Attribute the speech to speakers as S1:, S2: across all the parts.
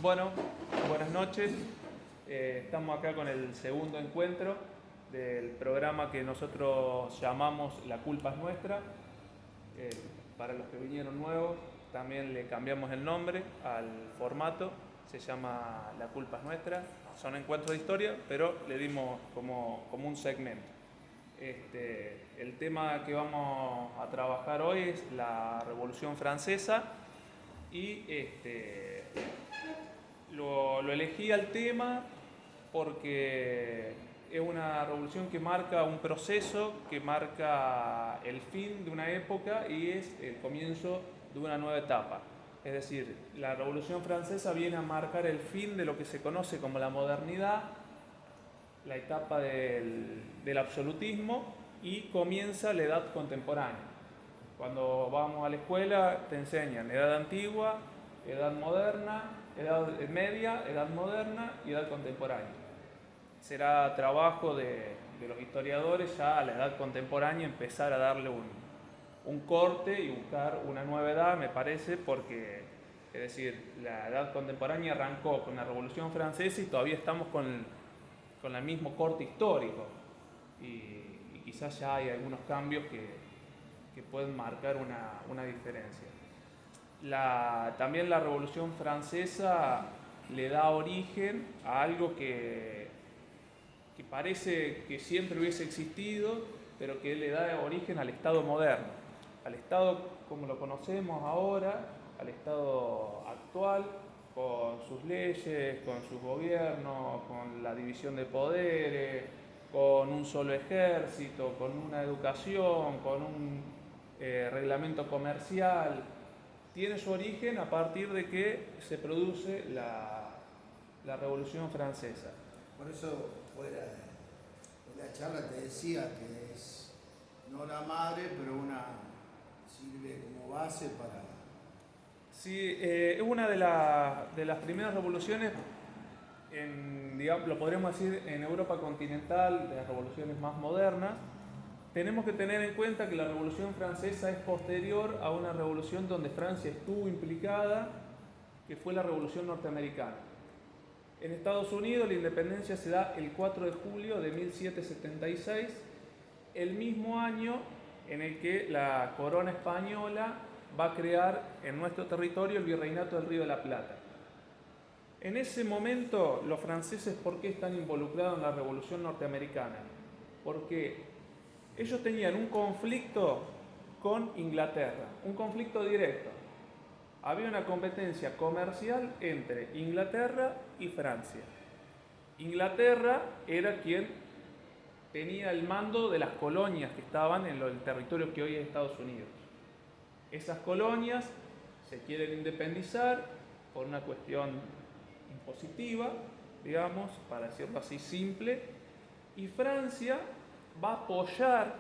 S1: Bueno, buenas noches. Estamos acá con el segundo encuentro del programa que nosotros llamamos La culpa es nuestra. Eh, para los que vinieron nuevos, también le cambiamos el nombre al formato. Se llama La culpa es nuestra. Son encuentros de historia, pero le dimos como un segmento. El tema que vamos a trabajar hoy es la Revolución Francesa y lo elegí al tema porque es una revolución que marca un proceso, que marca el fin de una época y es el comienzo de una nueva etapa. Es decir, la Revolución Francesa viene a marcar el fin de lo que se conoce como la modernidad, la etapa del absolutismo, y comienza la edad contemporánea. Cuando vamos a la escuela te enseñan edad antigua, edad moderna, edad media, edad moderna y edad contemporánea. Será trabajo de los historiadores ya a la edad contemporánea empezar a darle un corte y buscar una nueva edad, me parece, porque, es decir, la edad contemporánea arrancó con la Revolución Francesa y todavía estamos con el mismo corte histórico. Y quizás ya hay algunos cambios que pueden marcar una diferencia. También la Revolución Francesa le da origen a algo que parece que siempre hubiese existido, pero que le da origen al Estado moderno, al Estado como lo conocemos ahora, al Estado actual, con sus leyes, con sus gobiernos, con la división de poderes, con un solo ejército, con una educación, con un reglamento comercial. Tiene su origen a partir de que se produce la Revolución Francesa.
S2: Por eso, fuera de la charla, te decía que es no la madre, pero sirve como base para...
S1: Sí, es una de las primeras revoluciones, digamos, lo podríamos decir, en Europa continental, de las revoluciones más modernas. Tenemos que tener en cuenta que la Revolución Francesa es posterior a una revolución donde Francia estuvo implicada, que fue la Revolución Norteamericana. En Estados Unidos la independencia se da el 4 de julio de 1776, el mismo año en el que la corona española va a crear en nuestro territorio el Virreinato del Río de la Plata. En ese momento los franceses, ¿por qué están involucrados en la Revolución Norteamericana? Porque ellos tenían un conflicto con Inglaterra, un conflicto directo. Había una competencia comercial entre Inglaterra y Francia. Inglaterra era quien tenía el mando de las colonias que estaban en el territorio que hoy es Estados Unidos. Esas colonias se quieren independizar por una cuestión impositiva, digamos, para decirlo así simple, y Francia va a apoyar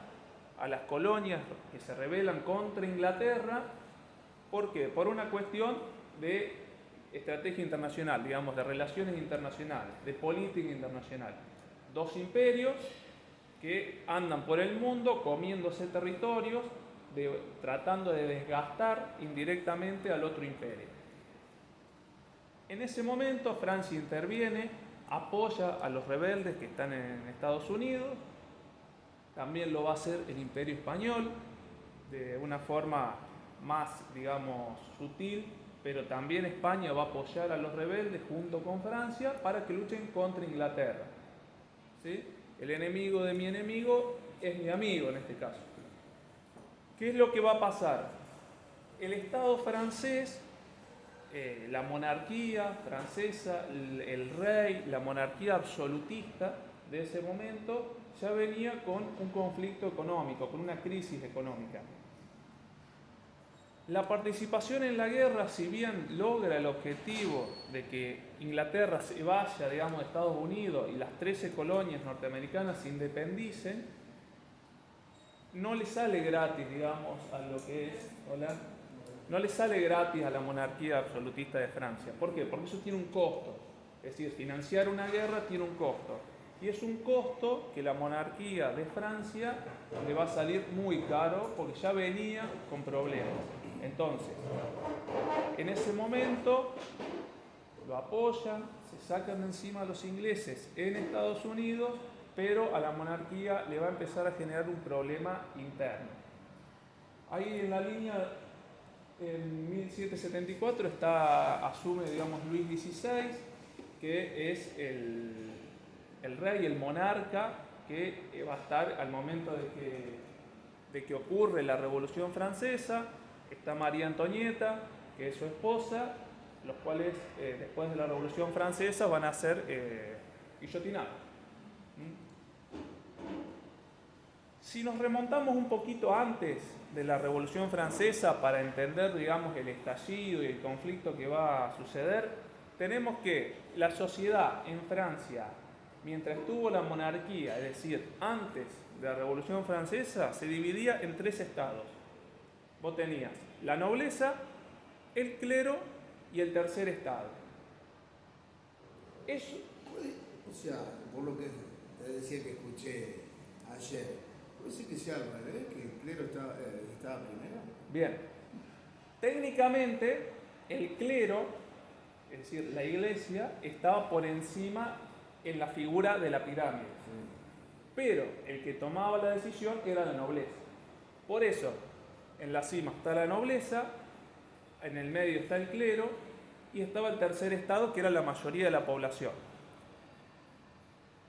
S1: a las colonias que se rebelan contra Inglaterra. ¿Por qué? Por una cuestión de estrategia internacional, digamos, de relaciones internacionales, de política internacional. Dos imperios que andan por el mundo comiéndose territorios, tratando de desgastar indirectamente al otro imperio. En ese momento Francia interviene, apoya a los rebeldes que están en Estados Unidos, también lo va a hacer el Imperio Español, de una forma más, digamos, sutil, pero también España va a apoyar a los rebeldes junto con Francia para que luchen contra Inglaterra. ¿Sí? El enemigo de mi enemigo es mi amigo en este caso. ¿Qué es lo que va a pasar? El Estado francés, la monarquía francesa, el rey, la monarquía absolutista de ese momento ya venía con un conflicto económico, con una crisis económica. La participación en la guerra, si bien logra el objetivo de que Inglaterra se vaya, digamos, de Estados Unidos y las 13 colonias norteamericanas se independicen, no le sale gratis, digamos, a lo que es, no le sale gratis a la monarquía absolutista de Francia. ¿Por qué? Porque eso tiene un costo. Es decir, financiar una guerra tiene un costo. Y es un costo que la monarquía de Francia le va a salir muy caro porque ya venía con problemas. Entonces, en ese momento, lo apoyan, se sacan de encima a los ingleses en Estados Unidos, pero a la monarquía le va a empezar a generar un problema interno. Ahí en la línea, en 1774, asume, digamos, Luis XVI, que es el rey, el monarca, que va a estar al momento de que ocurre la Revolución Francesa. Está María Antonieta, que es su esposa, los cuales después de la Revolución Francesa van a ser guillotinados. Si nos remontamos un poquito antes de la Revolución Francesa para entender, digamos, el estallido y el conflicto que va a suceder, tenemos que la sociedad en Francia, mientras tuvo la monarquía, es decir, antes de la Revolución Francesa, se dividía en 3 estados. Vos tenías la nobleza, el clero y el tercer estado. Eso,
S2: O sea, por lo que te decía que escuché ayer, ¿puede ser que sea al revés, que el clero estaba primero?
S1: bien, técnicamente el clero, es decir, la iglesia, estaba por encima en la figura de la pirámide.
S2: Sí.
S1: Pero el que tomaba la decisión era la nobleza. Por eso, en la cima está la nobleza, en el medio está el clero y estaba el tercer estado, que era la mayoría de la población.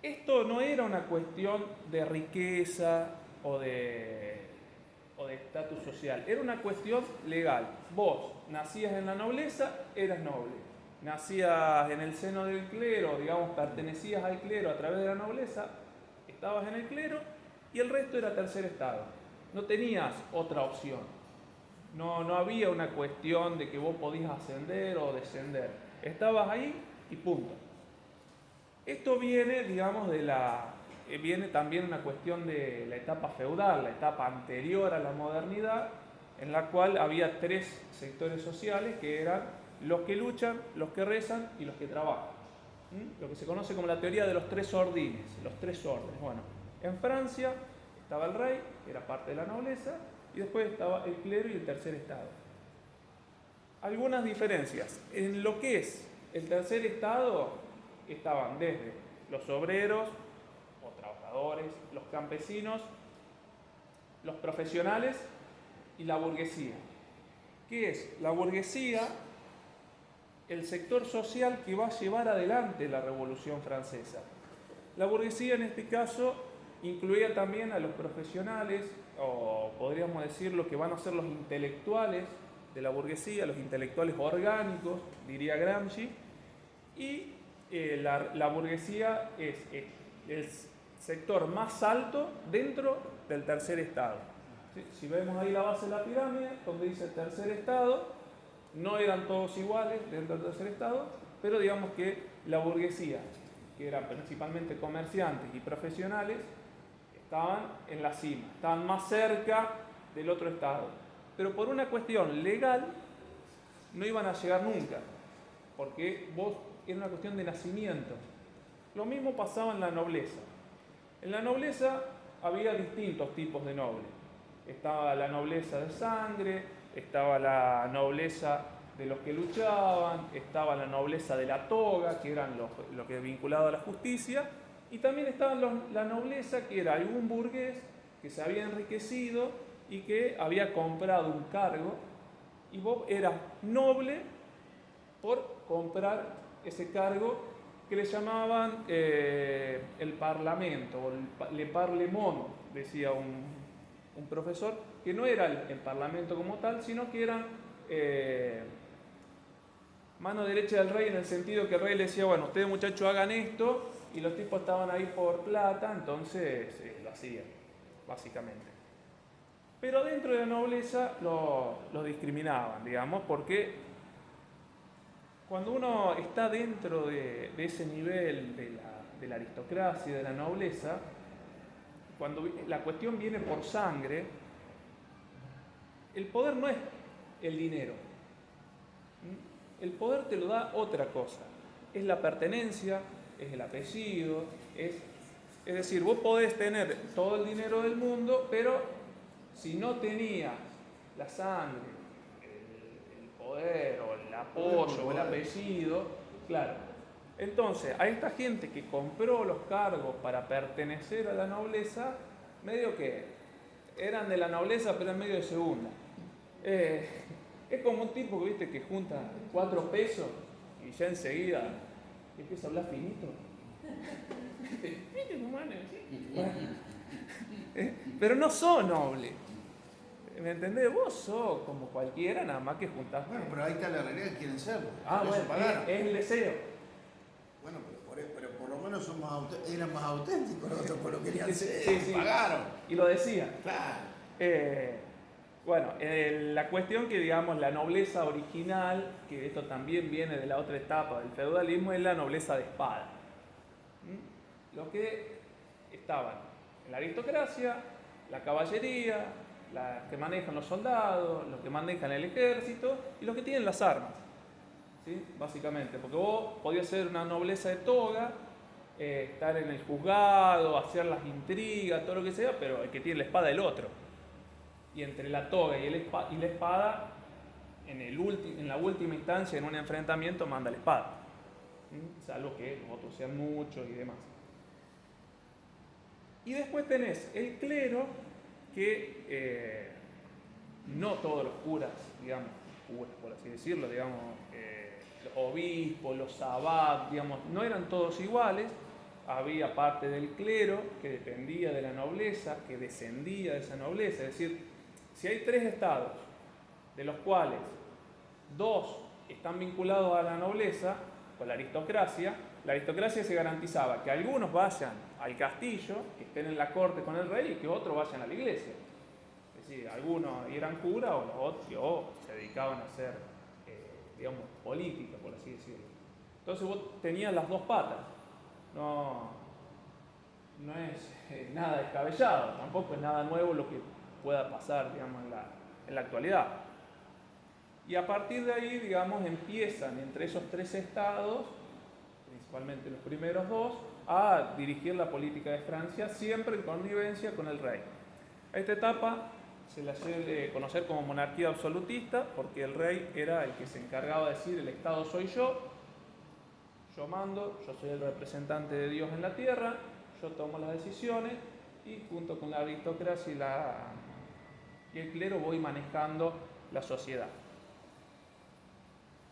S1: Esto no era una cuestión de riqueza o de estatus social, era una cuestión legal. Vos nacías en la nobleza, eras noble. Nacías en el seno del clero, digamos, pertenecías al clero a través de la nobleza, estabas en el clero y el resto era tercer estado. No tenías otra opción. No había una cuestión de que vos podías ascender o descender. Estabas ahí y punto. Esto viene, digamos, viene también una cuestión de la etapa feudal, la etapa anterior a la modernidad, en la cual había 3 sectores sociales que eran los que luchan, los que rezan y los que trabajan. Lo que se conoce como la teoría de los 3 ordines, los 3 órdenes. Bueno, en Francia estaba el rey, que era parte de la nobleza, y después estaba el clero y el tercer estado. Algunas diferencias. En lo que es el tercer estado estaban desde los obreros o trabajadores, los campesinos, los profesionales y la burguesía. ¿Qué es? La burguesía, el sector social que va a llevar adelante la Revolución Francesa. La burguesía en este caso incluía también a los profesionales, o podríamos decir lo que van a ser los intelectuales de la burguesía, los intelectuales orgánicos, diría Gramsci, y la burguesía es el sector más alto dentro del tercer estado. ¿Sí? Si vemos ahí la base de la pirámide, donde dice tercer estado, no eran todos iguales dentro del tercer estado, pero digamos que la burguesía, que eran principalmente comerciantes y profesionales, estaban en la cima, estaban más cerca del otro estado. Pero por una cuestión legal no iban a llegar nunca, porque era una cuestión de nacimiento. Lo mismo pasaba en la nobleza. En la nobleza había distintos tipos de nobles. Estaba la nobleza de sangre, estaba la nobleza de los que luchaban, estaba la nobleza de la toga, que eran lo que es vinculado a la justicia, y también estaba la nobleza, que era algún burgués que se había enriquecido y que había comprado un cargo, y vos eras noble por comprar ese cargo que le llamaban el parlamento, o le parlement, decía un profesor, que no era el parlamento como tal, sino que eran mano derecha del rey, en el sentido que el rey le decía, bueno, ustedes muchachos hagan esto, y los tipos estaban ahí por plata, entonces lo hacían, básicamente. Pero dentro de la nobleza lo discriminaban, digamos, porque cuando uno está dentro de ese nivel de la aristocracia y de la nobleza, cuando la cuestión viene por sangre, el poder no es el dinero. El poder te lo da otra cosa. Es la pertenencia, es el apellido, es decir, vos podés tener todo el dinero del mundo, pero si no tenías la sangre, el poder o el apoyo o el apellido, Claro. Entonces, a esta gente que compró los cargos para pertenecer a la nobleza, medio que eran de la nobleza, pero en medio de segunda. Es como un tipo, ¿viste?, que junta 4 pesos y ya enseguida empieza a hablar finito. Pero no sos noble. ¿Me entendés? Vos sos como cualquiera, nada más que juntás.
S2: Bueno, pero ahí está la realidad que quieren serlo.
S1: Bueno, es el deseo.
S2: Bueno, pero por lo menos eran más auténticos los otros, por lo que querían ser.
S1: Sí.
S2: Pagaron.
S1: Y lo decían.
S2: Claro.
S1: Bueno, la cuestión que, digamos, la nobleza original, que esto también viene de la otra etapa del feudalismo, es la nobleza de espada. Los que estaban en la aristocracia, la caballería, la que manejan los soldados, los que manejan el ejército y los que tienen las armas. ¿Sí? Básicamente, porque vos podías ser una nobleza de toga, estar en el juzgado, hacer las intrigas, todo lo que sea, pero el que tiene la espada es el otro. Y entre la toga y la espada, en la última instancia, en un enfrentamiento, manda la espada. Salvo que los otros sean muchos y demás. Y después tenés el clero, que no todos los curas, digamos, curas por así decirlo, digamos, los obispos, los abad, digamos, no eran todos iguales. Había parte del clero que dependía de la nobleza, que descendía de esa nobleza. Es decir, si hay 3 estados, de los cuales 2 están vinculados a la nobleza, con la aristocracia se garantizaba que algunos vayan al castillo, que estén en la corte con el rey, y que otros vayan a la iglesia. Es decir, algunos eran curas o los otros se dedicaban a hacer, digamos, política, por así decirlo. Entonces vos tenías las 2 patas. No es nada descabellado, tampoco es nada nuevo lo que pueda pasar, digamos, en la actualidad. Y a partir de ahí, digamos, empiezan entre esos 3 estados, principalmente los primeros 2, a dirigir la política de Francia, siempre en connivencia con el rey. A esta etapa se la suele conocer como monarquía absolutista, porque el rey era el que se encargaba de decir: el Estado soy yo mando, yo soy el representante de Dios en la tierra, yo tomo las decisiones, y junto con la aristocracia y el clero voy manejando la sociedad.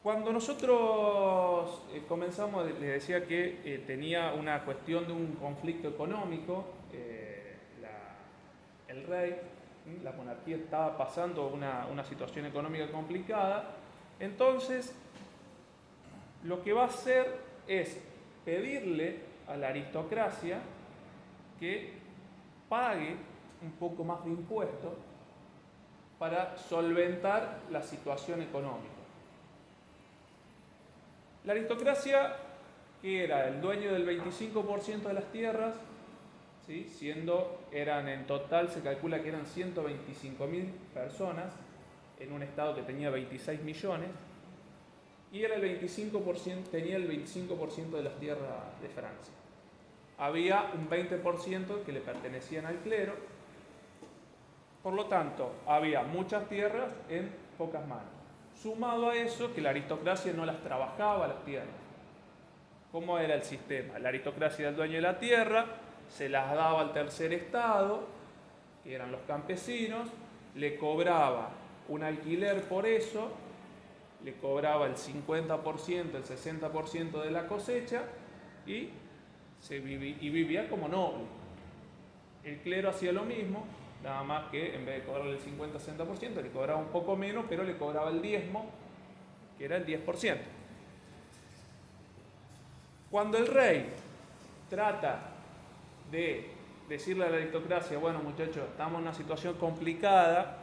S1: Cuando nosotros comenzamos, les decía que tenía una cuestión de un conflicto económico, el rey, la monarquía estaba pasando una situación económica complicada. Entonces, lo que va a hacer es pedirle a la aristocracia que pague un poco más de impuestos para solventar la situación económica. La aristocracia, que era el dueño del 25% de las tierras, ¿sí?, eran en total, se calcula que eran 125.000 personas en un estado que tenía 26 millones, y era tenía el 25% de las tierras de Francia. Había un 20% que le pertenecían al clero. Por lo tanto, había muchas tierras en pocas manos. Sumado a eso, que la aristocracia no las trabajaba las tierras. ¿Cómo era el sistema? La aristocracia era el dueño de la tierra, se las daba al tercer estado, que eran los campesinos, le cobraba un alquiler por eso, le cobraba el 50%, el 60% de la cosecha y vivía como noble. El clero hacía lo mismo, nada más que en vez de cobrarle el 50-60%, le cobraba un poco menos, pero le cobraba el diezmo, que era el 10%. Cuando el rey trata de decirle a la aristocracia: bueno, muchachos, estamos en una situación complicada,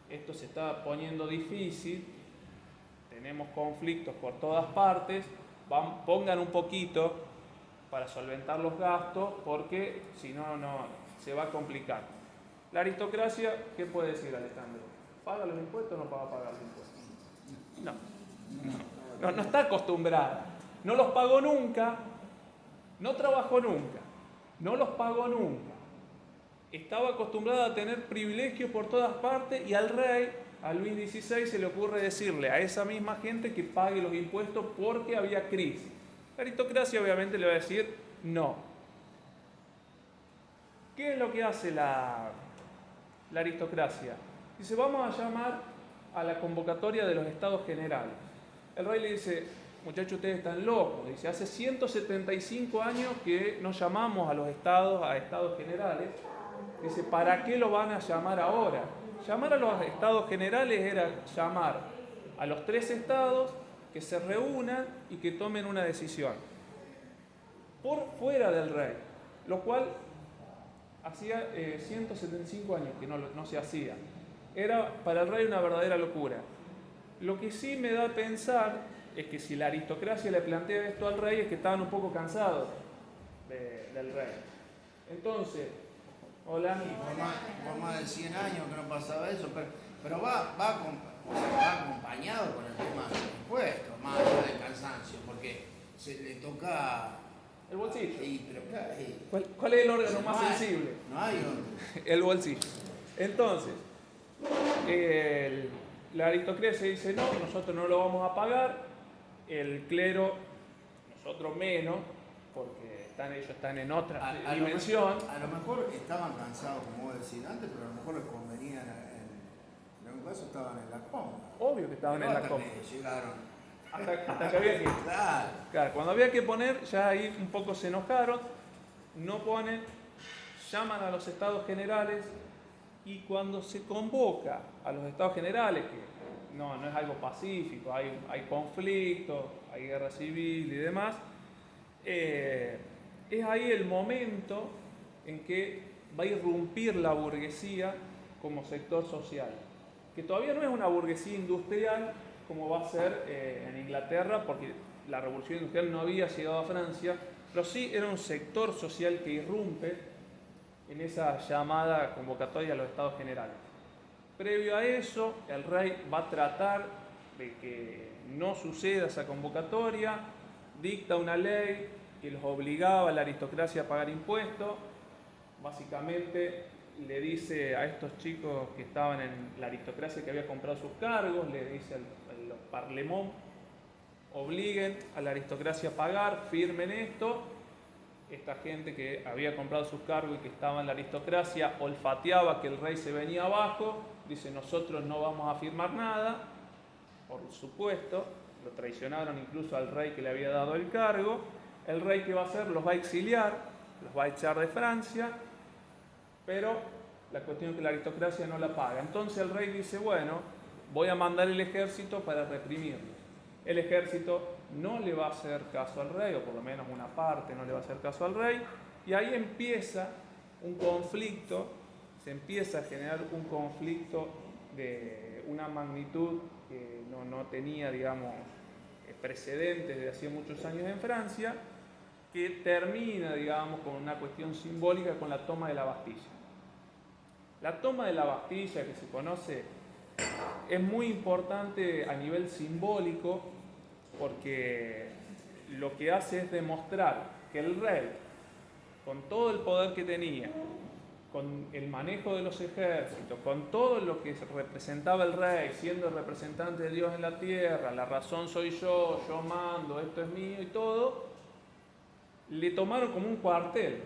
S1: esto se está poniendo difícil, tenemos conflictos por todas partes, pongan un poquito para solventar los gastos, porque si no, se va a complicar. La aristocracia, ¿qué puede decir, Alejandro? ¿Paga los impuestos o no paga los impuestos? No está acostumbrada. No los pagó nunca, no trabajó nunca, no los pagó nunca. Estaba acostumbrada a tener privilegios por todas partes, y al rey a Luis XVI se le ocurre decirle a esa misma gente que pague los impuestos porque había crisis. La aristocracia obviamente le va a decir no. ¿Qué es lo que hace la aristocracia? Dice, vamos a llamar a la convocatoria de los estados generales. El rey le dice, muchachos, ustedes están locos. Dice, hace 175 años que no llamamos a los estados a estados generales. Dice, ¿para qué lo van a llamar ahora? Llamar a los estados generales era llamar a los 3 estados que se reúnan y que tomen una decisión por fuera del rey, lo cual hacía 175 años que no se hacía. Era para el rey una verdadera locura. Lo que sí me da a pensar es que si la aristocracia le plantea esto al rey es que estaban un poco cansados del rey. Entonces, hola.
S2: Por más de 100 años que no pasaba eso, pero va acompañado con el tema de los impuestos, más allá del cansancio, porque se le toca
S1: el bolsillo. ¿Cuál es el órgano más sensible?
S2: No hay otro.
S1: El bolsillo. Entonces, la aristocracia dice no, nosotros no lo vamos a pagar, el clero, nosotros menos, porque ellos están en otra dimensión.
S2: A lo mejor estaban cansados, como vos decís antes, pero a lo mejor les convenía, en algún caso estaban en la cómoda.
S1: Obvio que estaban en la cómoda.
S2: Llegaron.
S1: Hasta que había que... Claro, cuando había que poner, ya ahí un poco se enojaron, no ponen, llaman a los estados generales, y cuando se convoca a los estados generales, que no es algo pacífico, hay conflicto, hay guerra civil y demás, es ahí el momento en que va a irrumpir la burguesía como sector social, que todavía no es una burguesía industrial como va a ser en Inglaterra, porque la revolución industrial no había llegado a Francia, pero sí era un sector social que irrumpe en esa llamada convocatoria a los estados generales. Previo a eso, el rey va a tratar de que no suceda esa convocatoria, dicta una ley que los obligaba a la aristocracia a pagar impuestos. Básicamente le dice a estos chicos que estaban en la aristocracia que había comprado sus cargos, le dice a los parlemón, obliguen a la aristocracia a pagar, firmen esto. Esta gente que había comprado sus cargos y que estaba en la aristocracia olfateaba que el rey se venía abajo, dice nosotros no vamos a firmar nada, por supuesto, lo traicionaron incluso al rey que le había dado el cargo. El rey, ¿qué va a hacer? Los va a exiliar, los va a echar de Francia, pero la cuestión es que la aristocracia no la paga. Entonces el rey dice, bueno, voy a mandar el ejército para reprimirlos. El ejército no le va a hacer caso al rey, o por lo menos una parte no le va a hacer caso al rey, y ahí empieza un conflicto, se empieza a generar un conflicto de una magnitud que no tenía, digamos, precedentes de hacía muchos años en Francia, que termina, digamos, con una cuestión simbólica con la toma de la Bastilla. La toma de la Bastilla, que se conoce, es muy importante a nivel simbólico porque lo que hace es demostrar que el rey, con todo el poder que tenía, con el manejo de los ejércitos, con todo lo que representaba el rey, siendo el representante de Dios en la tierra, la razón soy yo mando, esto es mío y todo, le tomaron como un cuartel.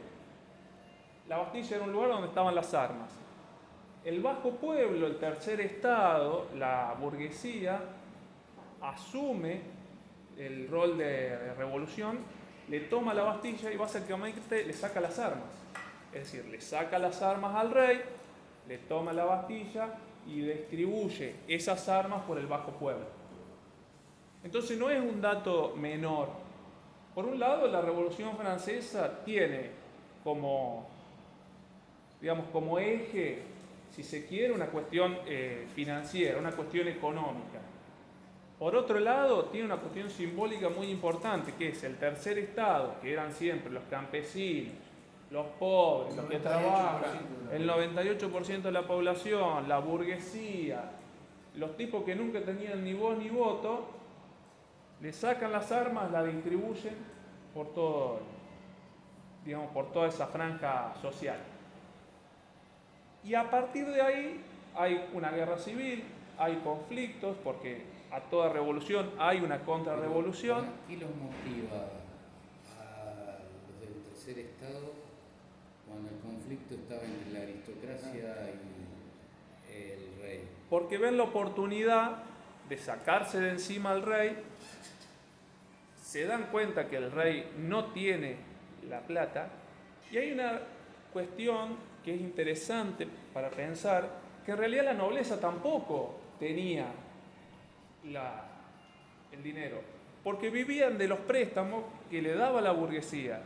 S1: La Bastilla era un lugar donde estaban las armas. El bajo pueblo, el tercer estado, la burguesía, asume el rol de revolución, le toma la Bastilla y básicamente le saca las armas. Es decir, le saca las armas al rey, le toma la Bastilla y distribuye esas armas por el bajo pueblo. Entonces no es un dato menor. Por un lado, la Revolución Francesa tiene como eje, si se quiere, una cuestión financiera, una cuestión económica. Por otro lado, tiene una cuestión simbólica muy importante, que es el tercer estado, que eran siempre los campesinos, los pobres, los que trabajan, el 98% de la población, la burguesía, los tipos que nunca tenían ni voz ni voto, le sacan las armas, las distribuyen por todo, por toda esa franja social. Y a partir de ahí hay una guerra civil, hay conflictos, porque a toda revolución hay una contrarrevolución.
S3: ¿Qué los motiva a los del tercer estado cuando el conflicto estaba entre la aristocracia y el rey?
S1: Porque ven la oportunidad de sacarse de encima al rey, se dan cuenta que el rey no tiene la plata, y hay una cuestión que es interesante para pensar, que en realidad la nobleza tampoco tenía el dinero, porque vivían de los préstamos que le daba la burguesía.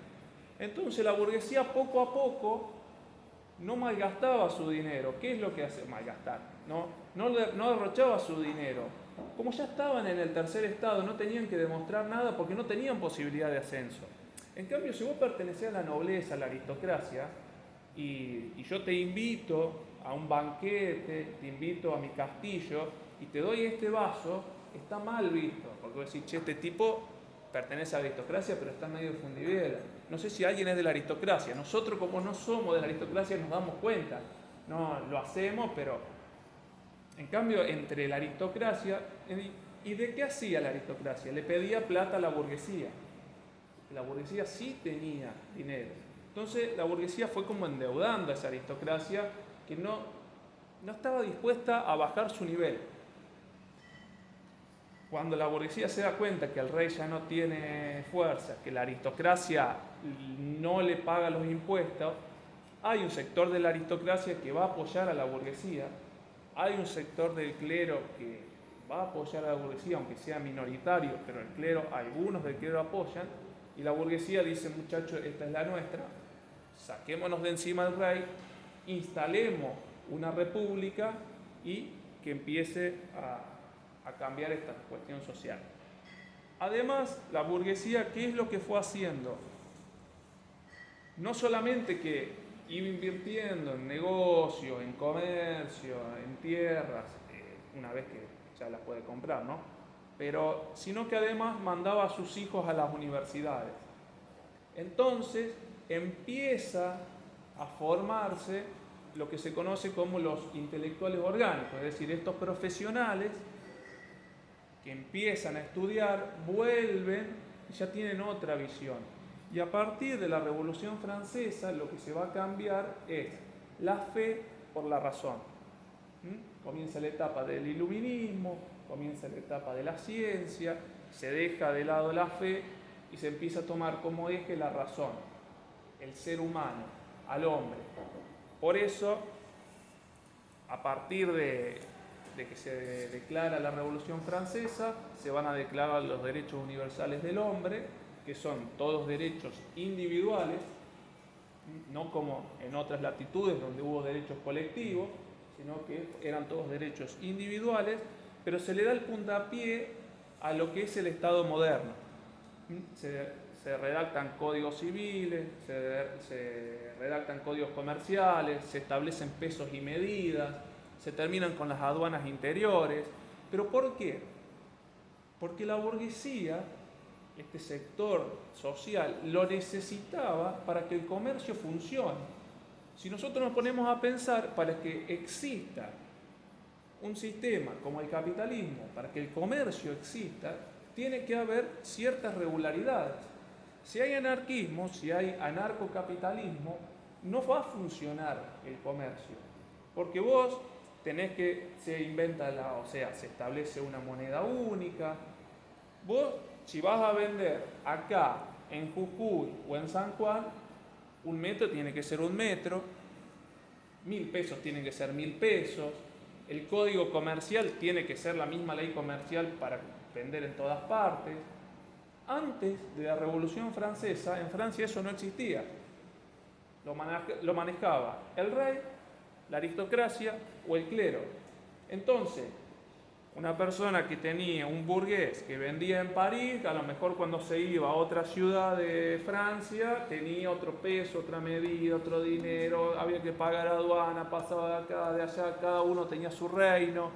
S1: Entonces la burguesía poco a poco no malgastaba su dinero. ¿Qué es lo que hace malgastar? No derrochaba su dinero. Como ya estaban en el tercer estado, no tenían que demostrar nada porque no tenían posibilidad de ascenso. En cambio, si vos pertenecés a la nobleza, a la aristocracia, y yo te invito a un banquete, te invito a mi castillo y te doy este vaso, está mal visto, porque vos decís, che, este tipo pertenece a la aristocracia, pero está medio fundiviela. No sé si alguien es de la aristocracia. Nosotros, como no somos de la aristocracia, nos damos cuenta. No lo hacemos, pero en cambio, entre la aristocracia, ¿y de qué hacía la aristocracia? Le pedía plata a la burguesía. La burguesía sí tenía dinero. Entonces la burguesía fue como endeudando a esa aristocracia que no estaba dispuesta a bajar su nivel. Cuando la burguesía se da cuenta que el rey ya no tiene fuerza, que la aristocracia no le paga los impuestos, hay un sector de la aristocracia que va a apoyar a la burguesía, hay un sector del clero que va a apoyar a la burguesía, aunque sea minoritario, pero el clero, algunos del clero apoyan, y la burguesía dice, muchachos, esta es la nuestra, saquémonos de encima al rey, instalemos una república y que empiece a cambiar esta cuestión social. Además, la burguesía, ¿qué es lo que fue haciendo? No solamente que iba invirtiendo en negocios, en comercio, en tierras, una vez que ya las puede comprar, ¿no? Pero, sino que además mandaba a sus hijos a las universidades. Entonces empieza a formarse lo que se conoce como los intelectuales orgánicos, es decir, estos profesionales que empiezan a estudiar, vuelven y ya tienen otra visión. Y a partir de la Revolución Francesa lo que se va a cambiar es la fe por la razón. Comienza la etapa del iluminismo, comienza la etapa de la ciencia, se deja de lado la fe y se empieza a tomar como eje la razón, el ser humano, al hombre. Por eso, a partir de que se declara la Revolución Francesa, se van a declarar los derechos universales del hombre, que son todos derechos individuales, no como en otras latitudes donde hubo derechos colectivos, sino que eran todos derechos individuales, pero se le da el puntapié a lo que es el Estado moderno. Se redactan códigos civiles, se redactan códigos comerciales, se establecen pesos y medidas, se terminan con las aduanas interiores. ¿Pero por qué? Porque la burguesía, este sector social, lo necesitaba para que el comercio funcione. Si nosotros nos ponemos a pensar, para que exista un sistema como el capitalismo, para que el comercio exista, tiene que haber ciertas regularidades. Si hay anarquismo, si hay anarcocapitalismo, no va a funcionar el comercio. Porque vos tenés que, se establece una moneda única. Vos, si vas a vender acá, en Jujuy o en San Juan, un metro tiene que ser un metro, 1.000 pesos tienen que ser 1.000 pesos, el código comercial tiene que ser la misma ley comercial para vender en todas partes. Antes de la Revolución Francesa, en Francia eso no existía. Lo manejaba el rey, la aristocracia o el clero. Entonces, una persona que tenía un burgués que vendía en París, a lo mejor cuando se iba a otra ciudad de Francia, tenía otro peso, otra medida, otro dinero, había que pagar aduana, pasaba de acá, de allá, cada uno tenía su reino.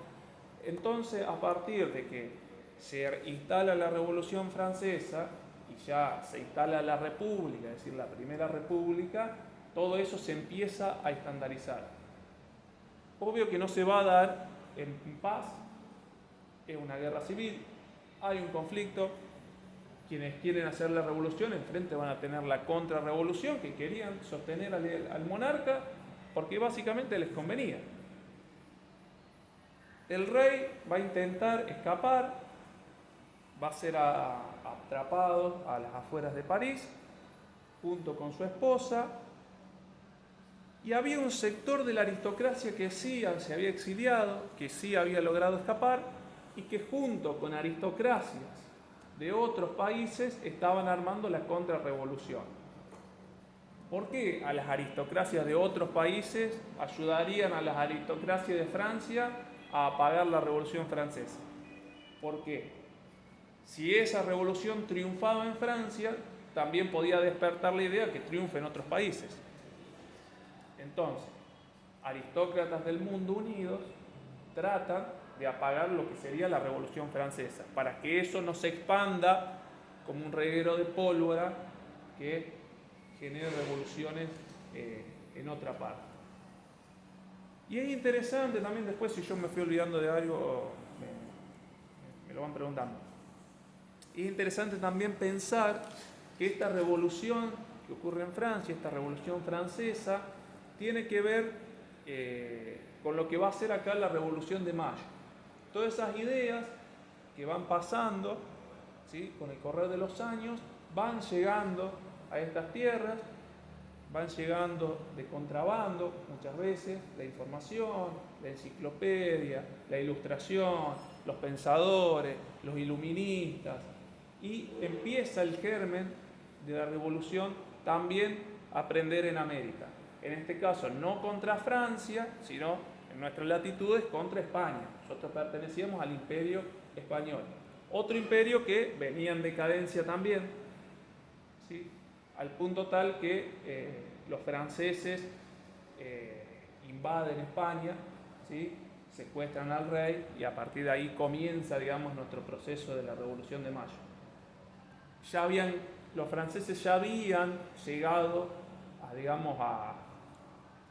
S1: Entonces, a partir de que se instala la Revolución Francesa y ya se instala la República, es decir, la Primera República, todo eso se empieza a estandarizar. Obvio que no se va a dar en paz, es una guerra civil, hay un conflicto, quienes quieren hacer la revolución enfrente van a tener la contrarrevolución, que querían sostener al monarca porque básicamente les convenía. El rey va a intentar escapar, va a ser atrapado a las afueras de París junto con su esposa, y había un sector de la aristocracia que sí se había exiliado, que sí había logrado escapar, y que junto con aristocracias de otros países estaban armando la contrarrevolución. ¿Por qué a las aristocracias de otros países ayudarían a las aristocracias de Francia a apagar la Revolución Francesa? Porque si esa revolución triunfaba en Francia, también podía despertar la idea que triunfe en otros países. Entonces, aristócratas del mundo unidos tratan de apagar lo que sería la Revolución Francesa, para que eso no se expanda como un reguero de pólvora que genere revoluciones en otra parte. Y es interesante también, después si yo me fui olvidando de algo, me lo van preguntando. Es interesante también pensar que esta revolución que ocurre en Francia, esta revolución francesa, tiene que ver con lo que va a ser acá la Revolución de Mayo. Todas esas ideas que van pasando, ¿sí?, con el correr de los años, van llegando a estas tierras, van llegando de contrabando muchas veces, la información, la enciclopedia, la ilustración, los pensadores, los iluministas, y empieza el germen de la revolución también a aprender en América. En este caso no contra Francia, sino en nuestras latitudes contra España. Nosotros pertenecíamos al Imperio Español. Otro imperio que venía en decadencia también, ¿sí?, al punto tal que los franceses invaden España, ¿sí?, secuestran al rey, y a partir de ahí comienza, digamos, nuestro proceso de la Revolución de Mayo. Los franceses ya habían llegado a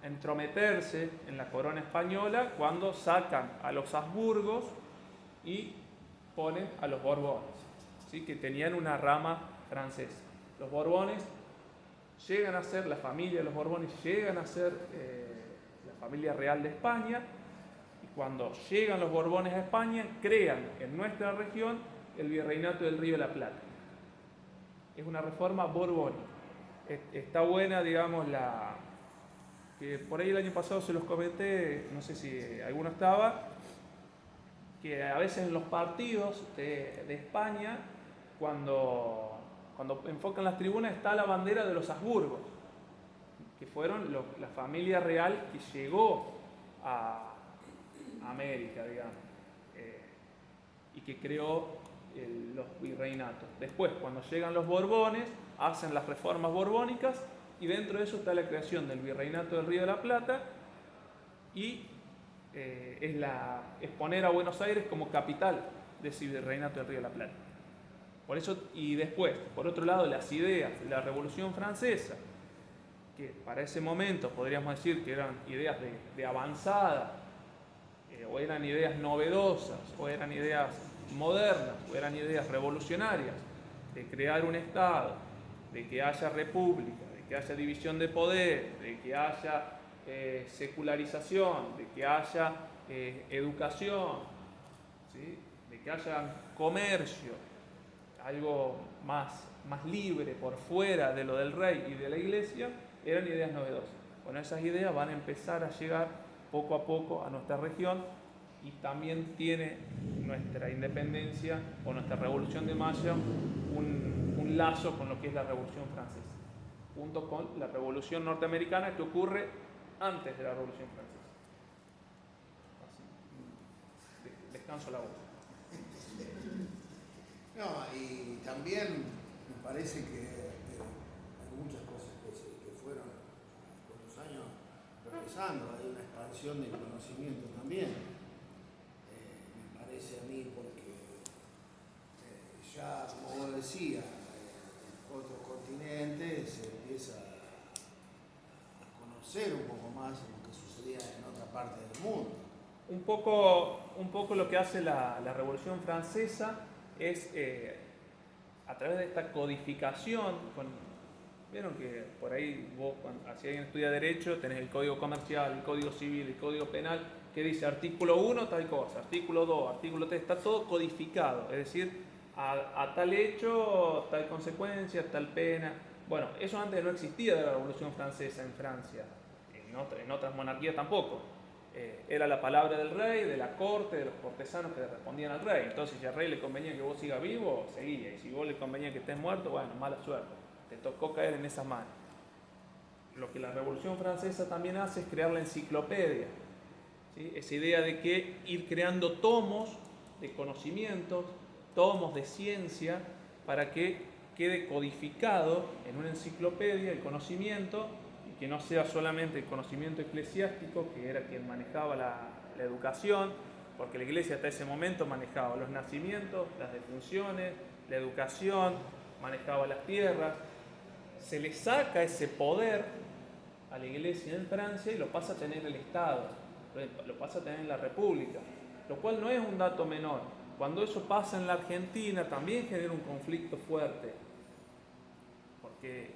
S1: entrometerse en la corona española cuando sacan a los Habsburgos y ponen a los Borbones, ¿sí?, que tenían una rama francesa. Los Borbones llegan a ser, la familia de los Borbones llegan a ser la familia real de España, y cuando llegan los Borbones a España crean en nuestra región el Virreinato del Río de la Plata. Es una reforma borbónica. Está buena, digamos, que por ahí el año pasado se los comenté, no sé si alguno estaba, que a veces en los partidos de España, cuando enfocan las tribunas, está la bandera de los Habsburgos, que fueron la familia real que llegó a América, digamos, y que creó los virreinatos. Después, cuando llegan los Borbones, hacen las reformas borbónicas, y dentro de eso está la creación del Virreinato del Río de la Plata, y es poner a Buenos Aires como capital de ese Virreinato del Río de la Plata. Por eso, y después, por otro lado, las ideas de la Revolución Francesa, que para ese momento podríamos decir que eran ideas de avanzada, o eran ideas novedosas, o eran ideas modernas, o eran ideas revolucionarias, de crear un Estado, de que haya república, de que haya división de poder, de que haya secularización, de que haya educación, ¿sí?, de que haya comercio, algo más libre por fuera de lo del rey y de la iglesia, eran ideas novedosas. Bueno, esas ideas van a empezar a llegar poco a poco a nuestra región, y también tiene nuestra independencia o nuestra Revolución de Mayo un lazo con lo que es la Revolución Francesa, junto con la Revolución Norteamericana, que ocurre antes de la Revolución Francesa. Así, descanso la voz.
S2: No, y también me parece que hay muchas cosas que fueron con los años progresando, hay una expansión del conocimiento también. Me parece a mí, porque ya, como vos decías, en otros continentes se empieza a conocer un poco más lo que sucedía en otra parte del mundo.
S1: un poco lo que hace la Revolución Francesa es, a través de esta codificación, vieron que por ahí vos, si alguien estudia Derecho, tenés el Código Comercial, el Código Civil, el Código Penal, que dice artículo 1 tal cosa, artículo 2, artículo 3, está todo codificado, es decir, a tal hecho, tal consecuencia, tal pena. Bueno, eso antes no existía de la Revolución Francesa en Francia, en otras monarquías tampoco. Era la palabra del rey, de la corte, de los cortesanos que le respondían al rey. Entonces, si al rey le convenía que vos sigas vivo, seguía. Y si vos le convenía que estés muerto, bueno, mala suerte. Te tocó caer en esa mano. Lo que la Revolución Francesa también hace es crear la enciclopedia. ¿Sí? Esa idea de que ir creando tomos de conocimientos, tomos de ciencia, para que quede codificado en una enciclopedia el conocimiento, y que no sea solamente el conocimiento eclesiástico, que era quien manejaba la educación, porque la iglesia hasta ese momento manejaba los nacimientos, las defunciones, la educación, manejaba las tierras. Se le saca ese poder a la iglesia en Francia y lo pasa a tener el Estado, lo pasa a tener la República, lo cual no es un dato menor. Cuando eso pasa en la Argentina también genera un conflicto fuerte, porque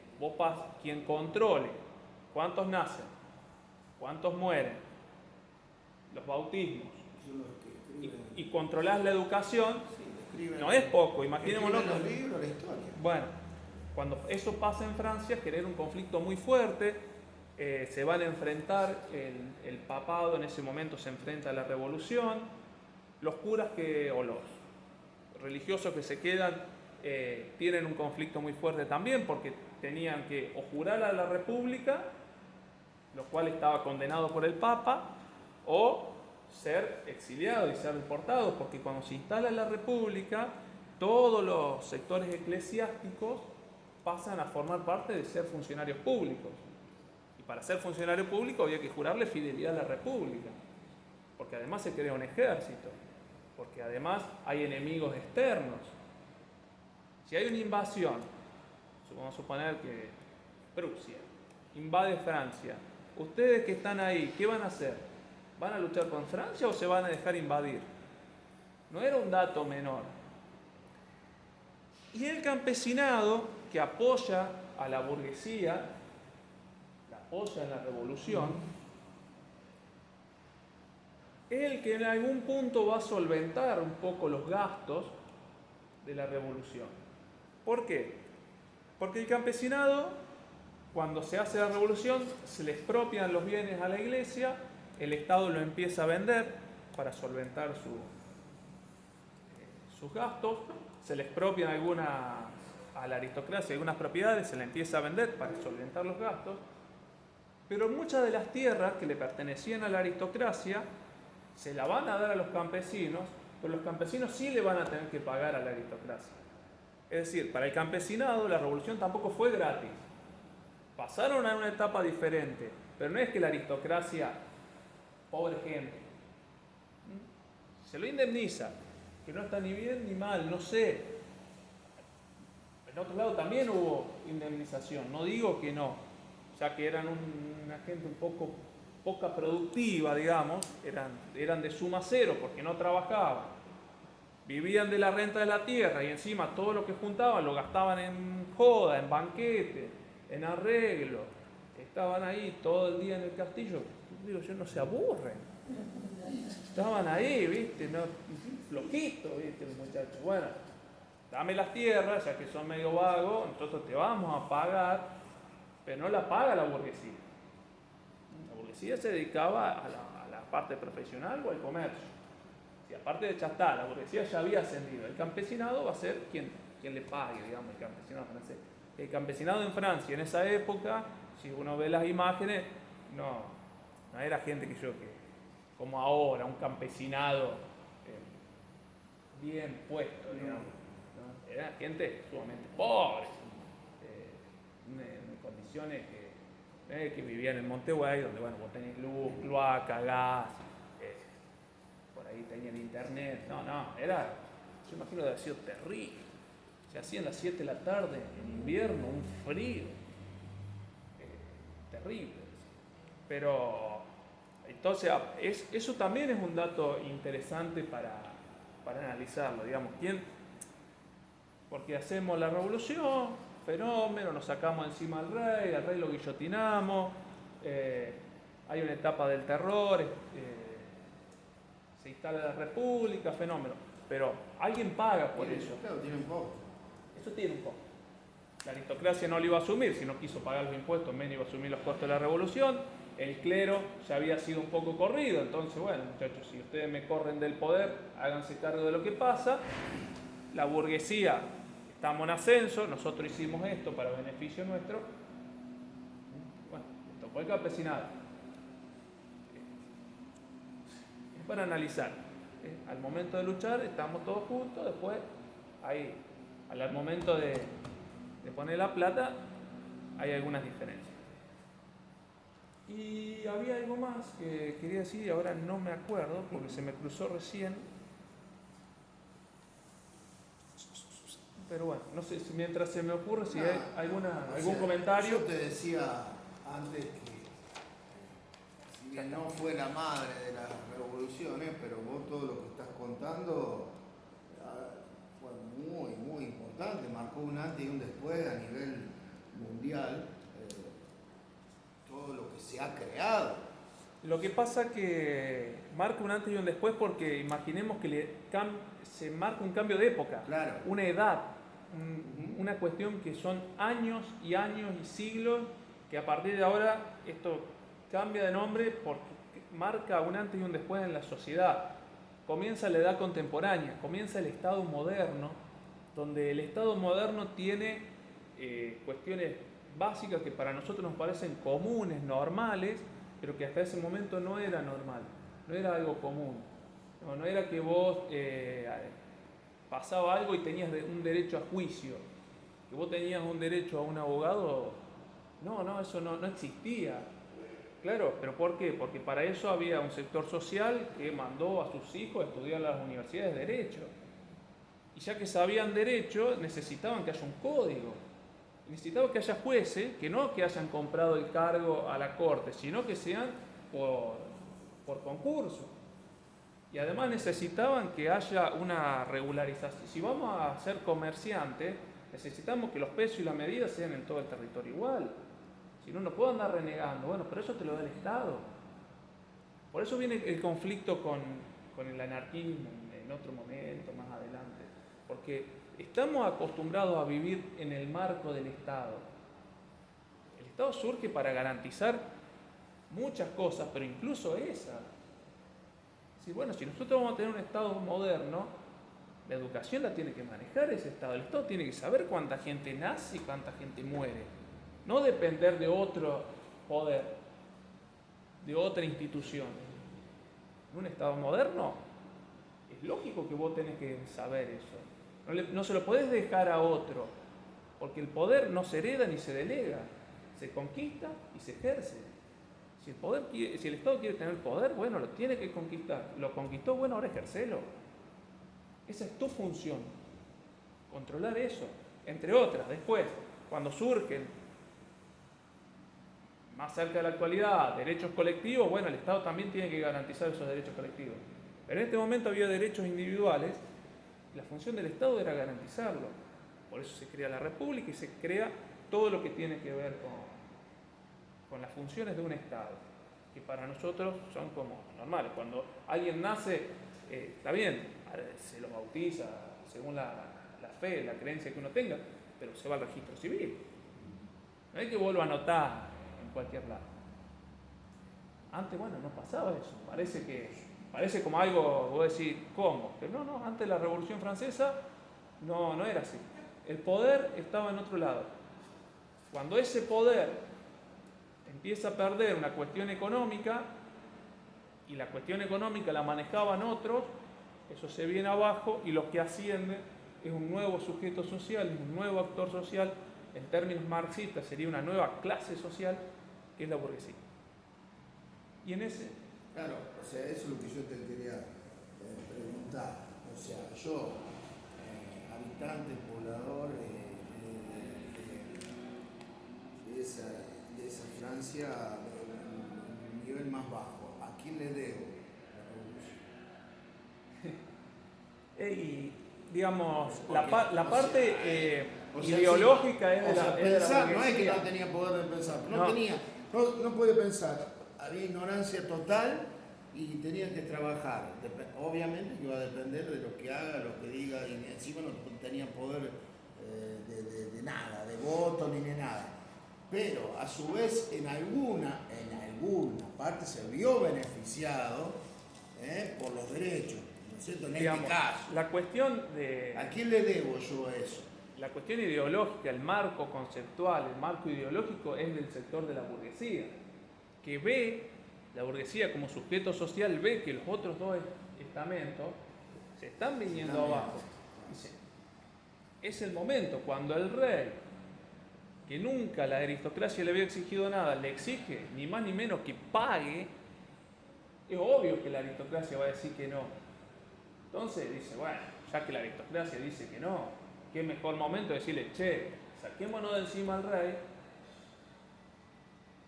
S1: quien controle cuántos nacen, cuántos mueren, los bautismos, y controlás la educación, no es poco, imaginémonos.
S2: Los libros, la historia.
S1: Bueno, cuando eso pasa en Francia genera un conflicto muy fuerte, se van a enfrentar, el papado en ese momento se enfrenta a la revolución, los curas o los religiosos que se quedan tienen un conflicto muy fuerte también, porque tenían que o jurar a la república, lo cual estaba condenado por el Papa, o ser exiliados y ser deportados, porque cuando se instala la república, todos los sectores eclesiásticos pasan a formar parte de ser funcionarios públicos. Y para ser funcionario público había que jurarle fidelidad a la república, porque además se crea un ejército, porque además hay enemigos externos. Si hay una invasión, vamos a suponer que Prusia invade Francia, ustedes que están ahí, ¿qué van a hacer? ¿Van a luchar con Francia o se van a dejar invadir? No era un dato menor. Y el campesinado, que apoya a la burguesía, la apoya en la revolución, es el que en algún punto va a solventar un poco los gastos de la revolución. ¿Por qué? Porque el campesinado, cuando se hace la revolución, se le expropian los bienes a la iglesia, el Estado lo empieza a vender para solventar sus gastos, se le expropian a la aristocracia algunas propiedades, se le empieza a vender para solventar los gastos, pero muchas de las tierras que le pertenecían a la aristocracia se la van a dar a los campesinos, pero los campesinos sí le van a tener que pagar a la aristocracia. Es decir, para el campesinado la revolución tampoco fue gratis. Pasaron a una etapa diferente, pero no es que la aristocracia, pobre gente, se lo indemniza, que no está ni bien ni mal, no sé. En otro lado también hubo indemnización, no digo que no, ya que eran una gente un poco poca productiva, digamos, eran de suma cero porque no trabajaban. Vivían de la renta de la tierra y encima todo lo que juntaban lo gastaban en joda, en banquete, en arreglo. Estaban ahí todo el día en el castillo. Digo, yo no se aburren. Estaban ahí, ¿viste? No, flojitos, ¿viste? Los muchachos. Bueno, dame las tierras, ya que son medio vagos, nosotros te vamos a pagar, pero no la paga la burguesía. La burguesía se dedicaba a la parte profesional o al comercio. Y aparte de ya está, la burguesía ya había ascendido. El campesinado va a ser quien le pague, digamos, el campesinado francés. El campesinado en Francia en esa época, si uno ve las imágenes, no era gente que como ahora, un campesinado bien puesto, digamos, ¿no? Era gente sumamente pobre, en condiciones que vivían en Montevideo, donde bueno, vos tenés luz, cloaca, gas, por ahí tenían internet, yo imagino que debe haber sido terrible. Se hacían las 7 de la tarde en invierno, un frío terrible. Pero Entonces, eso también es un dato interesante para analizarlo, digamos. Porque hacemos la revolución, fenómeno, nos sacamos encima al rey lo guillotinamos, hay una etapa del terror, se instala la república, fenómeno. Pero alguien paga por eso.
S2: Claro, tiene un costo.
S1: Eso tiene un costo. La aristocracia no lo iba a asumir, si no quiso pagar los impuestos, menos iba a asumir los costos de la revolución. El clero ya había sido un poco corrido, entonces, bueno, muchachos, si ustedes me corren del poder, háganse cargo de lo que pasa. La burguesía, estamos en ascenso, nosotros hicimos esto para beneficio nuestro. Bueno, esto fue el campesinado. Es para analizar. Al momento de luchar, estamos todos juntos, después, ahí, al momento de poner la plata, hay algunas diferencias. Y había algo más que quería decir y ahora no me acuerdo porque se me cruzó recién. Pero bueno, no sé si mientras se me ocurre si hay algún comentario.
S2: Yo te decía antes que si bien no fue la madre de las revoluciones, pero vos todo lo que estás contando fue muy, muy importante, marcó un antes y un después a nivel mundial. Todo lo que se ha creado.
S1: Lo que pasa que marca un antes y un después porque imaginemos que se marca un cambio de época,
S2: Claro.
S1: una edad, una cuestión que son años y años y siglos, que a partir de ahora esto cambia de nombre porque marca un antes y un después en la sociedad. Comienza la edad contemporánea, comienza el Estado moderno, donde el Estado moderno tiene cuestiones básicas que para nosotros nos parecen comunes, normales, pero que hasta ese momento no era normal, no era algo común. No era que vos pasaba algo y tenías un derecho a juicio, que vos tenías un derecho a un abogado. No, eso no existía. Claro, pero ¿por qué? Porque para eso había un sector social que mandó a sus hijos a estudiar en las universidades de Derecho. Y ya que sabían Derecho, necesitaban que haya un código. Necesitaban que haya jueces que no que hayan comprado el cargo a la corte, sino que sean por concurso. Y además necesitaban que haya una regularización. Si vamos a ser comerciantes, necesitamos que los pesos y la medida sean en todo el territorio igual. Si no, no puedo andar renegando. Bueno, pero eso te lo da el Estado. Por eso viene el conflicto con el anarquismo en otro momento, más adelante. Porque estamos acostumbrados a vivir en el marco del Estado. El Estado surge para garantizar muchas cosas, pero incluso esa. Si nosotros vamos a tener un Estado moderno, la educación la tiene que manejar ese Estado. El Estado tiene que saber cuánta gente nace y cuánta gente muere. No depender de otro poder, de otra institución. En un Estado moderno, es lógico que vos tenés que saber eso. No se lo podés dejar a otro, porque el poder no se hereda ni se delega, se conquista y se ejerce. Si el Estado quiere tener poder, bueno, lo tiene que conquistar. Lo conquistó, bueno, ahora ejercelo. Esa es tu función, controlar eso. Entre otras, después, cuando surgen, más cerca de la actualidad, derechos colectivos, bueno, el Estado también tiene que garantizar esos derechos colectivos. Pero en este momento había derechos individuales. La función del Estado era garantizarlo. Por eso se crea la República y se crea todo lo que tiene que ver con las funciones de un Estado, que para nosotros son como normales. Cuando alguien nace, está bien, se lo bautiza según la fe, la creencia que uno tenga, pero se va al registro civil. No hay que vuelva a anotar en cualquier lado. Antes, bueno, no pasaba eso. Parece como algo, vos decís, ¿cómo? Pero no, antes de la Revolución Francesa no era así. El poder estaba en otro lado. Cuando ese poder empieza a perder una cuestión económica, y la cuestión económica la manejaban otros, eso se viene abajo y lo que asciende es un nuevo sujeto social, un nuevo actor social, en términos marxistas sería una nueva clase social, que es la burguesía. Y en ese...
S2: Claro, o sea, eso es lo que yo te quería preguntar. O sea, yo, habitante, poblador de esa Francia, de un nivel más bajo, aquí quién le debo la revolución?
S1: Y digamos,
S2: Porque,
S1: la parte
S2: o sea,
S1: ideológica
S2: sí,
S1: es de
S2: o sea,
S1: la, es de la
S2: pensar, no es que
S1: burguesía.
S2: no tenía poder de pensar,
S1: No.
S2: no puede pensar, había ignorancia total y tenía que trabajar. Obviamente que iba a depender de lo que haga, lo que diga, y encima no tenía poder de nada, de voto ni de nada. Pero a su vez en alguna parte se vio beneficiado por los derechos, ¿no es cierto? En
S1: Digamos,
S2: este caso.
S1: la cuestión de...
S2: ¿A quién le debo yo eso?
S1: La cuestión ideológica, el marco conceptual, el marco ideológico es del sector de la burguesía, que ve, la burguesía como sujeto social ve que los otros dos estamentos se están viniendo abajo. Dice, es el momento cuando el rey, que nunca la aristocracia le había exigido nada, le exige ni más ni menos que pague, es obvio que la aristocracia va a decir que no. Entonces dice, bueno, ya que la aristocracia dice que no, qué mejor momento de decirle, che, saquémonos de encima al rey,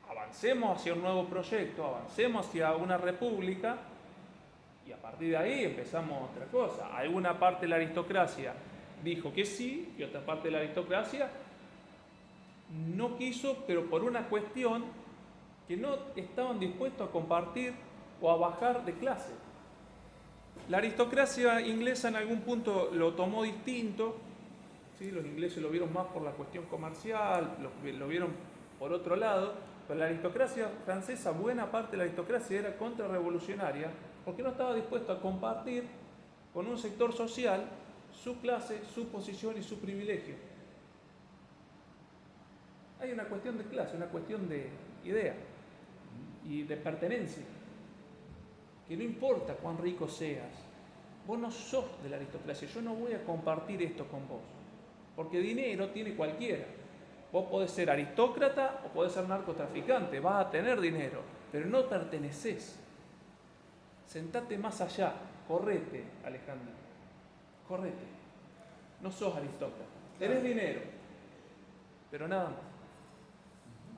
S1: avancemos hacia un nuevo proyecto, avancemos hacia una república y a partir de ahí empezamos otra cosa. Alguna parte de la aristocracia dijo que sí y otra parte de la aristocracia no quiso, pero por una cuestión que no estaban dispuestos a compartir o a bajar de clase. La aristocracia inglesa en algún punto lo tomó distinto, ¿sí? Los ingleses lo vieron más por la cuestión comercial, lo vieron por otro lado, pero la aristocracia francesa, buena parte de la aristocracia era contrarrevolucionaria porque no estaba dispuesto a compartir con un sector social su clase, su posición y su privilegio. Hay una cuestión de clase, una cuestión de idea y de pertenencia. Que no importa cuán rico seas, vos no sos de la aristocracia, yo no voy a compartir esto con vos, porque dinero tiene cualquiera. Vos podés ser aristócrata o podés ser narcotraficante, vas a tener dinero, pero no pertenecés. Sentate más allá, correte, Alejandro, correte. No sos aristócrata, tenés dinero, pero nada más.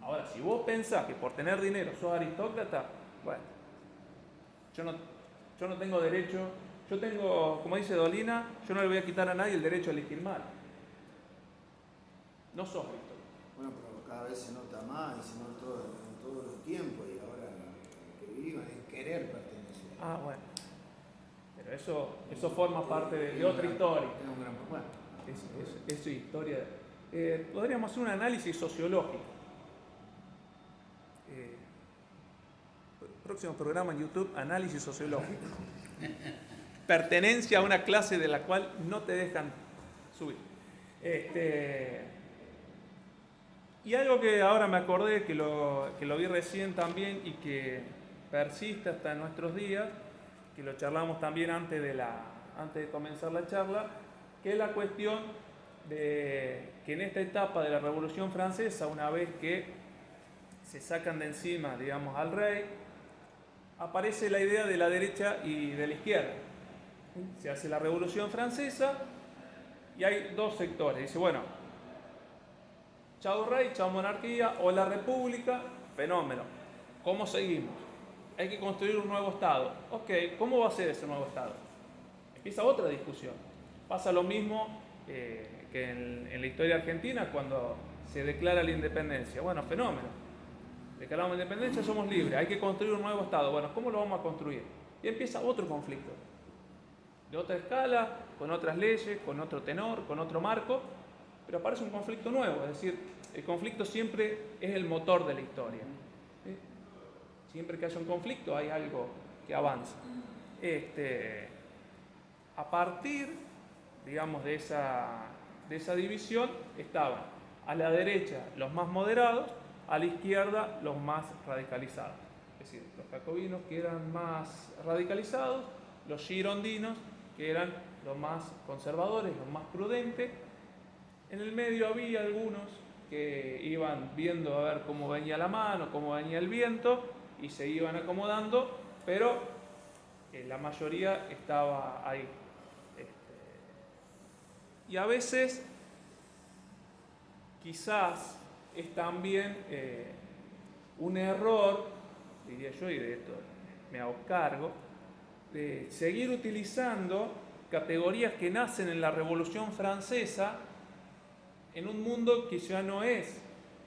S1: Ahora, si vos pensás que por tener dinero sos aristócrata, bueno, yo no tengo derecho, yo tengo, como dice Dolina, yo no le voy a quitar a nadie el derecho a elegir mal. No sos aristócrata.
S2: Bueno, pero cada vez se nota más y se nota en todos los tiempos y ahora lo que vivan es querer pertenecer.
S1: Ah, bueno. Pero eso forma parte de otra historia.
S2: Es un gran problema.
S1: Es su historia. Podríamos hacer un análisis sociológico. Próximo programa en YouTube, análisis sociológico. Pertenencia a una clase de la cual no te dejan subir. Y algo que ahora me acordé, que lo vi recién también y que persiste hasta nuestros días, que lo charlamos también antes de comenzar la charla, que es la cuestión de que en esta etapa de la Revolución Francesa, una vez que se sacan de encima, digamos, al rey, aparece la idea de la derecha y de la izquierda. Se hace la Revolución Francesa y hay dos sectores. Dice, bueno, chao rey, chao monarquía, o la república, fenómeno. ¿Cómo seguimos? Hay que construir un nuevo Estado. Ok, ¿cómo va a ser ese nuevo Estado? Empieza otra discusión. Pasa lo mismo que en la historia argentina cuando se declara la independencia. Bueno, fenómeno. Declaramos la independencia, somos libres, hay que construir un nuevo Estado. Bueno, ¿cómo lo vamos a construir? Y empieza otro conflicto. De otra escala, con otras leyes, con otro tenor, con otro marco, pero aparece un conflicto nuevo. Es decir, el conflicto siempre es el motor de la historia. ¿Sí? Siempre que haya un conflicto hay algo que avanza. A partir, digamos, de esa división estaban a la derecha los más moderados, a la izquierda los más radicalizados. Es decir, los jacobinos que eran más radicalizados, los girondinos que eran los más conservadores, los más prudentes. En el medio había algunos que iban viendo a ver cómo venía la mano, cómo venía el viento y se iban acomodando, pero la mayoría estaba ahí. Y a veces, quizás es también un error, diría yo, y de esto me hago cargo, de seguir utilizando categorías que nacen en la Revolución Francesa en un mundo que ya no es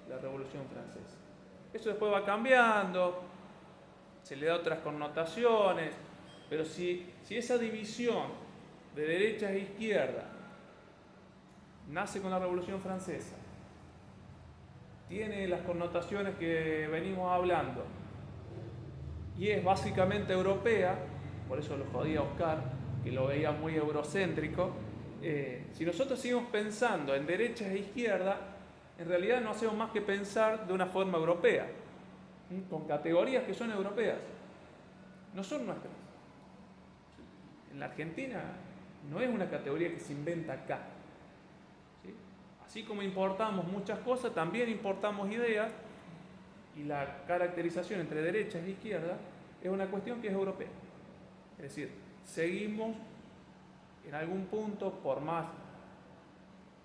S1: la Revolución Francesa. Eso después va cambiando, se le da otras connotaciones, pero si esa división de derecha e izquierda nace con la Revolución Francesa, tiene las connotaciones que venimos hablando y es básicamente europea, por eso lo jodía a Oscar, que lo veía muy eurocéntrico, si nosotros seguimos pensando en derecha e izquierda, en realidad no hacemos más que pensar de una forma europea, con categorías que son europeas, no son nuestras. En la Argentina no es una categoría que se inventa acá. ¿Sí? Así como importamos muchas cosas, también importamos ideas, y la caracterización entre derecha e izquierda es una cuestión que es europea. Es decir, seguimos en algún punto, por más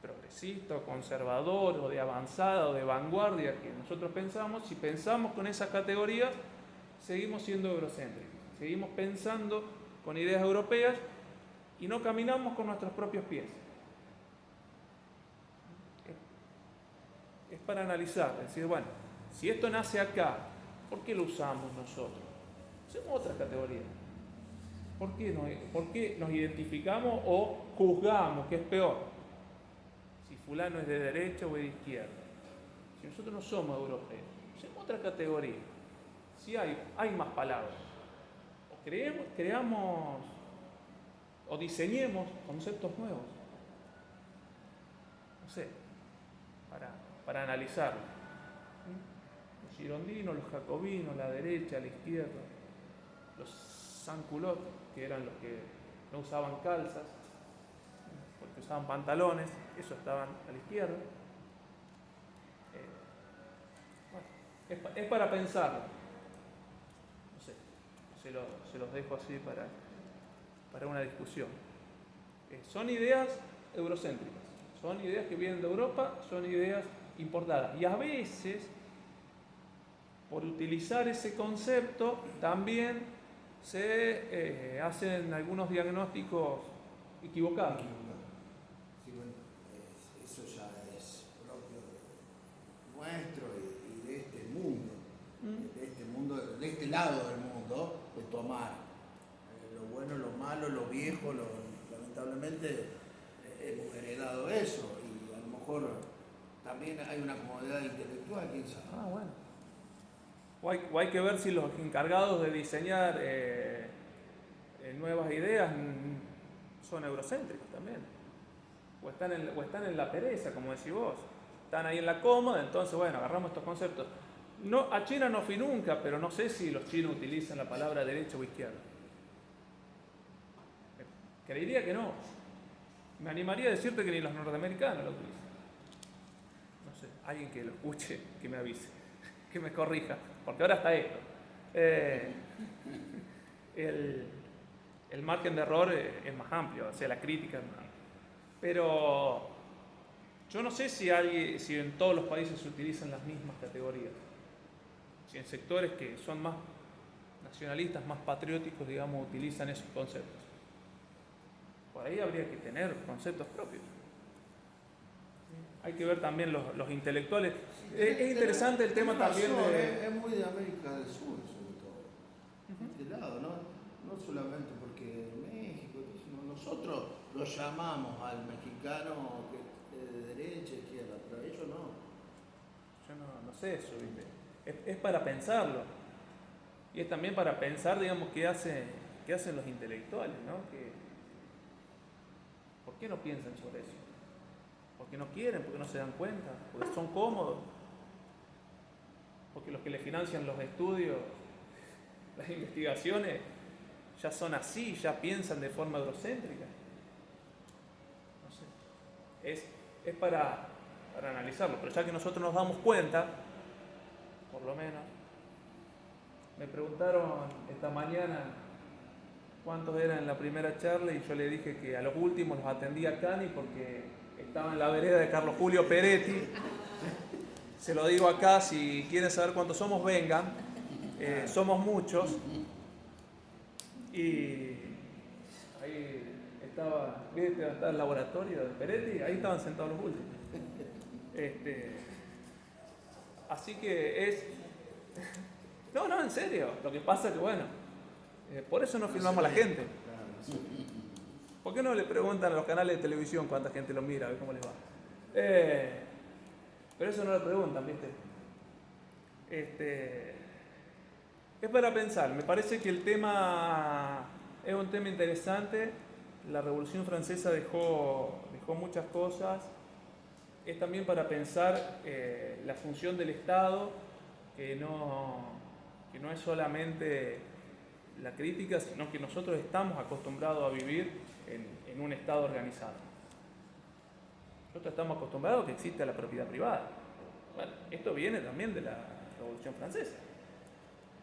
S1: progresista o conservador o de avanzada o de vanguardia que nosotros pensamos, si pensamos con esas categorías, seguimos siendo eurocéntricos, seguimos pensando con ideas europeas y no caminamos con nuestros propios pies. Es para analizar, es decir, bueno, si esto nace acá, ¿por qué lo usamos nosotros? Usemos otra categoría. ¿Por qué nos identificamos o juzgamos que es peor? Si fulano es de derecha o de izquierda. Si nosotros no somos europeos, usemos otra categoría. Si hay más palabras. O creamos o diseñemos conceptos nuevos. No sé, para analizarlo. Los girondinos, los jacobinos, la derecha, la izquierda, los sans-culottes, que eran los que no usaban calzas, porque usaban pantalones, esos estaban a la izquierda. Bueno, es para pensarlo. No sé, se los dejo así para una discusión. Son ideas eurocéntricas, son ideas que vienen de Europa, son ideas importadas. Y a veces, por utilizar ese concepto, también se hacen algunos diagnósticos equivocados.
S2: Sí, bueno, eso ya es propio nuestro y de este mundo, de este lado del mundo, de tomar lo bueno, lo malo, lo viejo, lamentablemente hemos heredado eso, y a lo mejor también hay una comodidad intelectual, quién sabe.
S1: Bueno. O hay que ver si los encargados de diseñar nuevas ideas son eurocéntricos también. O están en la pereza, como decís vos. Están ahí en la cómoda, entonces, bueno, agarramos estos conceptos. No, a China no fui nunca, pero no sé si los chinos utilizan la palabra derecha o izquierda. Creería que no. Me animaría a decirte que ni los norteamericanos lo utilizan. No sé, alguien que lo escuche, que me avise, que me corrija, porque ahora está esto. El margen de error es más amplio, o sea, la crítica es más amplia. Pero yo no sé si en todos los países se utilizan las mismas categorías. Si en sectores que son más nacionalistas, más patrióticos, digamos, utilizan esos conceptos. Por ahí habría que tener conceptos propios. Hay que ver también los intelectuales. Es interesante el tema también de...
S2: Es muy de América del Sur, sobre todo. De este lado, no solamente porque México, sino nosotros lo llamamos al mexicano de derecha, izquierda, pero ellos no.
S1: Yo no sé eso, ¿viste? Es para pensarlo. Y es también para pensar, digamos, qué hacen los intelectuales, ¿no? ¿Por qué no piensan sobre eso? Porque no quieren, porque no se dan cuenta, porque son cómodos, porque los que le financian los estudios, las investigaciones, ya son así, ya piensan de forma eurocéntrica. No sé, es para analizarlo, pero ya que nosotros nos damos cuenta, por lo menos, me preguntaron esta mañana cuántos eran en la primera charla y yo le dije que a los últimos los atendía Cani porque estaba en la vereda de Carlos Julio Peretti. Se lo digo acá, si quieren saber cuántos somos, vengan. Somos muchos. Y ahí estaba, ¿viste? Estaba el laboratorio de Peretti, ahí estaban sentados los últimos. Así que es... No, en serio. Lo que pasa es que, bueno, por eso no filmamos a la gente. ¿Por qué no le preguntan a los canales de televisión cuánta gente lo mira, a ver cómo les va? Pero eso no lo preguntan, ¿viste? Es para pensar. Me parece que el tema es un tema interesante. La Revolución Francesa dejó muchas cosas. Es también para pensar la función del Estado, que no es solamente la crítica, sino que nosotros estamos acostumbrados a vivir en un Estado organizado. Nosotros estamos acostumbrados a que exista la propiedad privada. Bueno, esto viene también de la Revolución Francesa.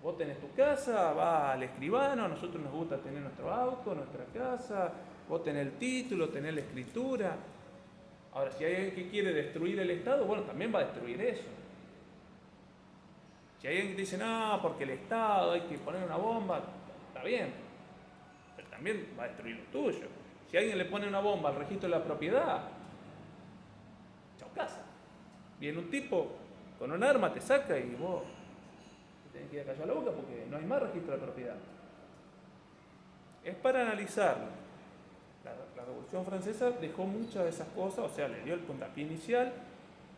S1: Vos tenés tu casa, vas al escribano, a nosotros nos gusta tener nuestro auto, nuestra casa, vos tenés el título, tenés la escritura. Ahora, si hay alguien que quiere destruir el Estado, bueno, también va a destruir eso. Si hay alguien que dice, no, porque el Estado hay que poner una bomba, está bien, pero también va a destruir lo tuyo. Si alguien le pone una bomba al registro de la propiedad, chao casa. Viene un tipo con un arma, te saca y vos te tenés que ir a callar la boca porque no hay más registro de propiedad. Es para analizarlo. La Revolución Francesa dejó muchas de esas cosas, o sea, le dio el puntapié inicial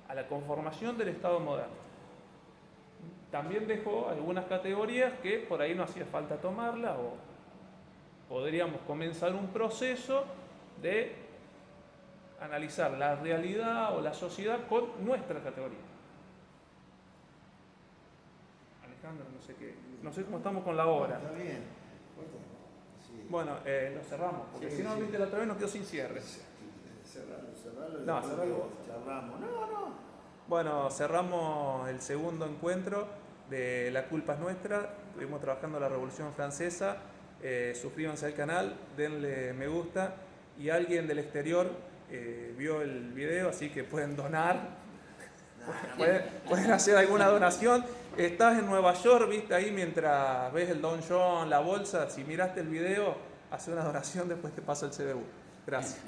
S1: a la conformación del Estado moderno. También dejó algunas categorías que por ahí no hacía falta tomarlas o podríamos comenzar un proceso de analizar la realidad o la sociedad con nuestra categoría. Alejandro, no sé cómo estamos con la hora.
S2: Está bien. Sí.
S1: Bueno, lo cerramos, porque si no, viste, la otra vez nos quedó sin cierre.
S2: Cerralo.
S1: No, cerralo.
S2: Charlamos. No.
S1: Bueno, cerramos el segundo encuentro de La culpa es nuestra. Estuvimos trabajando la Revolución Francesa. Suscríbanse al canal, denle me gusta. Y alguien del exterior vio el video, así que pueden donar. Pueden hacer alguna donación. Estás en Nueva York, viste ahí mientras ves el Don John, la bolsa. Si miraste el video, hace una donación, después te paso el CBU. Gracias.